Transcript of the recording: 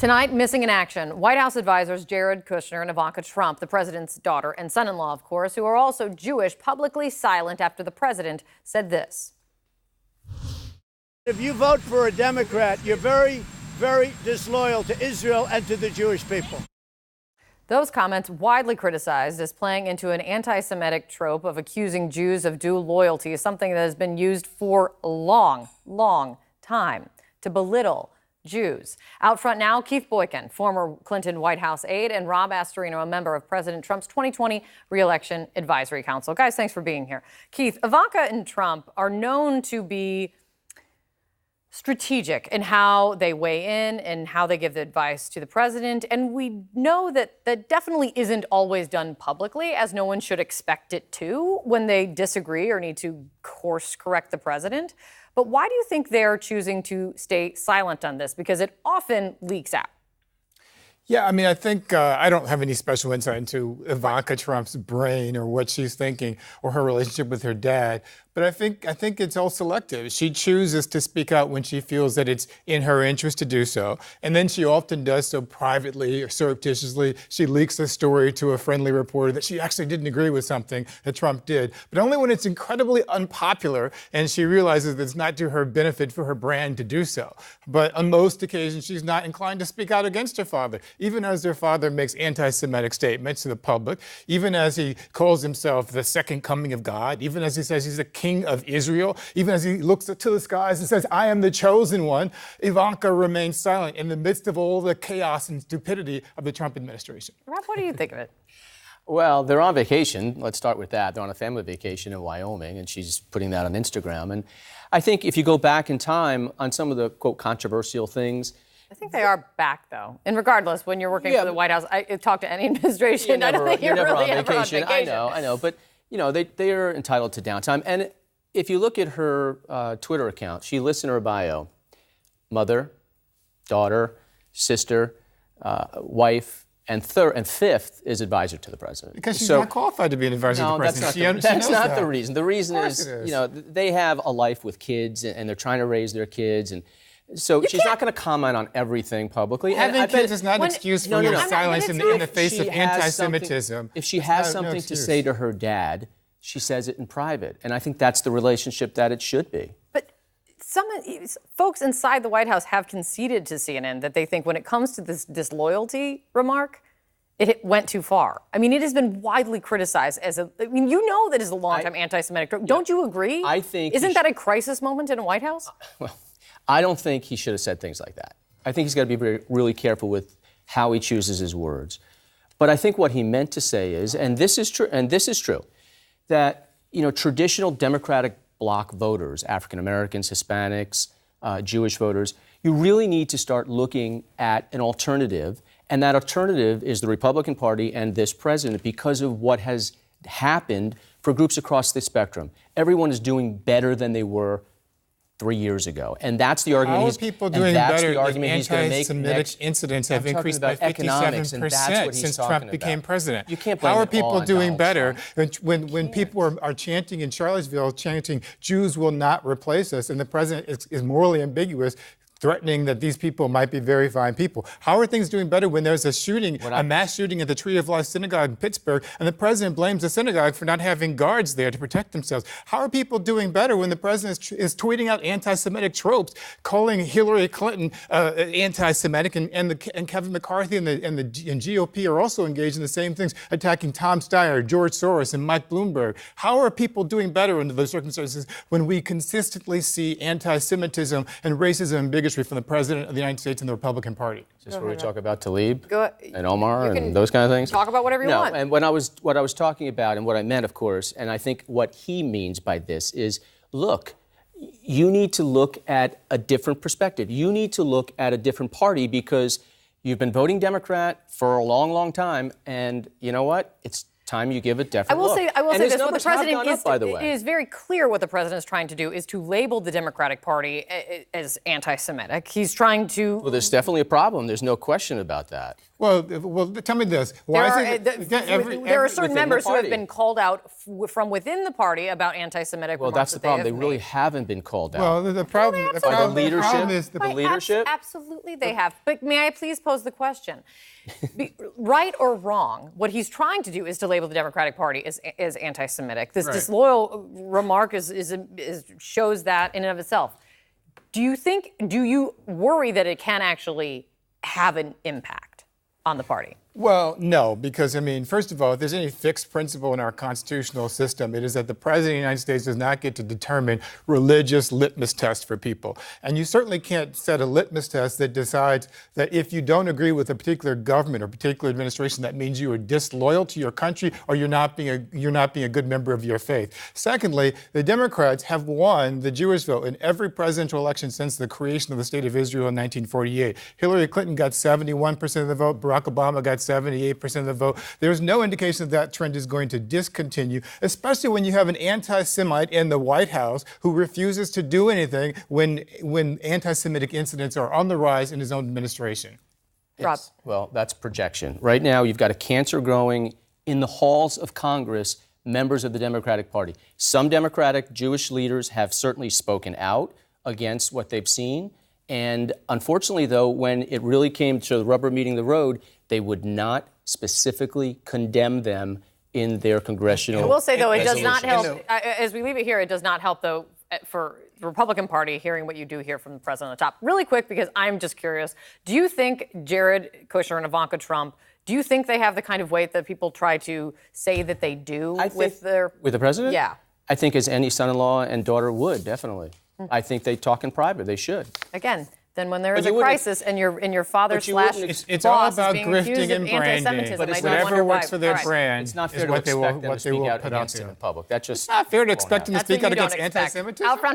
Tonight, missing in action, White House advisors Jared Kushner and Ivanka Trump, the president's daughter and son-in-law, of course, who are also Jewish, publicly silent after the president said this. If you vote for a Democrat, you're very, very disloyal to Israel and to the Jewish people. Those comments widely criticized as playing into an anti-Semitic trope of accusing Jews of dual loyalty, something that has been used for a long, long time to belittle Jews. Out front now, Keith Boykin, former Clinton White House aide, and Rob Astorino, a member of President Trump's 2020 re-election advisory council. Guys, thanks for being here. Keith, Ivanka and Trump are known to be strategic in how they weigh in and how they give the advice to the president. And we know that that definitely isn't always done publicly, as no one should expect it to when they disagree or need to course correct the president. But why do you think they're choosing to stay silent on this? Because it often leaks out. Yeah, I mean, I think I don't have any special insight into Ivanka Trump's brain or what she's thinking or her relationship with her dad. But I think it's all selective. She chooses to speak out when she feels that it's in her interest to do so. And then she often does so privately or surreptitiously. She leaks a story to a friendly reporter that she actually didn't agree with something that Trump did. But only when it's incredibly unpopular and she realizes that it's not to her benefit for her brand to do so. But on most occasions, she's not inclined to speak out against her father, even as their father makes anti-Semitic statements to the public, even as he calls himself the second coming of God, even as he says he's the king of Israel, even as he looks to the skies and says, I am the chosen one. Ivanka remains silent in the midst of all the chaos and stupidity of the Trump administration. Rob, what do you think of it? Well, they're on vacation. Let's start with that. They're on a family vacation in Wyoming, and she's putting that on Instagram. And I think if you go back in time on some of the, quote, controversial things, I think they are back, though. And regardless, when you're working for the White House, I talk to any administration. I don't think you're really ever on vacation. I know. But, you know, they are entitled to downtime. And if you look at her Twitter account, she lists in her bio, mother, daughter, sister, wife, and fifth is advisor to the president. Because she's not qualified to be an advisor to the president. That's not the reason. The reason is, you know, they have a life with kids, and they're trying to raise their kids, and so she's not going to comment on everything publicly. Having kids is not an excuse for your silence in the face of anti-Semitism. If she has something to say to her dad, she says it in private. And I think that's the relationship that it should be. But some folks inside the White House have conceded to CNN that they think when it comes to this disloyalty remark, it went too far. I mean, it has been widely criticized as I mean, you know that is a long-time anti-Semitic trope. Don't you agree? I think... Isn't that a crisis moment in a White House? Well, I don't think he should have said things like that. I think he's got to be really careful with how he chooses his words. But I think what he meant to say is, and this is true, that, you know, traditional Democratic bloc voters, African Americans, Hispanics, Jewish voters, you really need to start looking at an alternative, and that alternative is the Republican Party and this president because of what has happened for groups across the spectrum. Everyone is doing better than they were 3 years ago. And that's the argument he's going to make. Anti-Semitic incidents have increased by 57% since Trump became president. You can't blame How are people doing better when people are chanting in Charlottesville, chanting, Jews will not replace us, and the president is morally ambiguous, threatening that these people might be very fine people. How are things doing better when there's a shooting, a mass shooting at the Tree of Life Synagogue in Pittsburgh, and the president blames the synagogue for not having guards there to protect themselves? How are people doing better when the president is tweeting out anti-Semitic tropes, calling Hillary Clinton anti-Semitic, and Kevin McCarthy and GOP are also engaged in the same things, attacking Tom Steyer, George Soros, and Mike Bloomberg? How are people doing better under those circumstances when we consistently see anti-Semitism and racism and bigotry from the President of the United States and the Republican Party? Is this where we talk about Tlaib and Omar and those kind of things? Talk about whatever you want. And what I was talking about, and what I meant, of course, and I think what he means by this is, look, you need to look at a different perspective. You need to look at a different party because you've been voting Democrat for a long, long time, and you know what? It's time you give a different look. I will say this, what the president is, it is very clear what the president is trying to do is to label the Democratic Party as anti-Semitic. He's trying to... Well, there's definitely a problem. There's no question about that. Well, tell me this. Why There are certain within members the who have party. been called out from within the party about anti-Semitic Well, remarks that's the that problem. they They have really made. haven't been called out. Well, the problem is the Why, leadership? Absolutely, they have. But may I please pose the question? Right or wrong, what he's trying to do is to label the Democratic Party as anti-Semitic. This disloyal remark shows that in and of itself. Do you worry that it can actually have an impact on the party? Well, no, because, I mean, first of all, if there's any fixed principle in our constitutional system, it is that the President of the United States does not get to determine religious litmus tests for people. And you certainly can't set a litmus test that decides that if you don't agree with a particular government or particular administration, that means you are disloyal to your country or you're not being a good member of your faith. Secondly, the Democrats have won the Jewish vote in every presidential election since the creation of the State of Israel in 1948. Hillary Clinton got 71% of the vote. Barack Obama got 78% of the vote. There's no indication that trend is going to discontinue, especially when you have an anti-Semite in the White House who refuses to do anything when anti-Semitic incidents are on the rise in his own administration. Rob. Well, that's projection. Right now, you've got a cancer growing in the halls of Congress, members of the Democratic Party. Some Democratic Jewish leaders have certainly spoken out against what they've seen. And unfortunately, though, when it really came to the rubber meeting the road, they would not specifically condemn them in their congressional. I will say, though, it does not resolutions. help. As we leave it here, it does not help, though, for the Republican Party hearing what you do hear from the president on the top. Really quick, because I'm just curious. Do you think Jared Kushner and Ivanka Trump, do you think they have the kind of weight that people try to say that they do with the president? Yeah. I think as any son-in-law and daughter would, definitely. I think they talk in private. They should. Again, then when there is a crisis and your father slash it's boss all is about being grifting accused and of branding. anti-Semitism, But I do whatever wonder works why. for their All right. brand It's not is fair to what they expect them will to speak out put out against him there. in public. That's just It's not fair to expect them to That's what speak out you don't against expect. anti-Semitism. Out front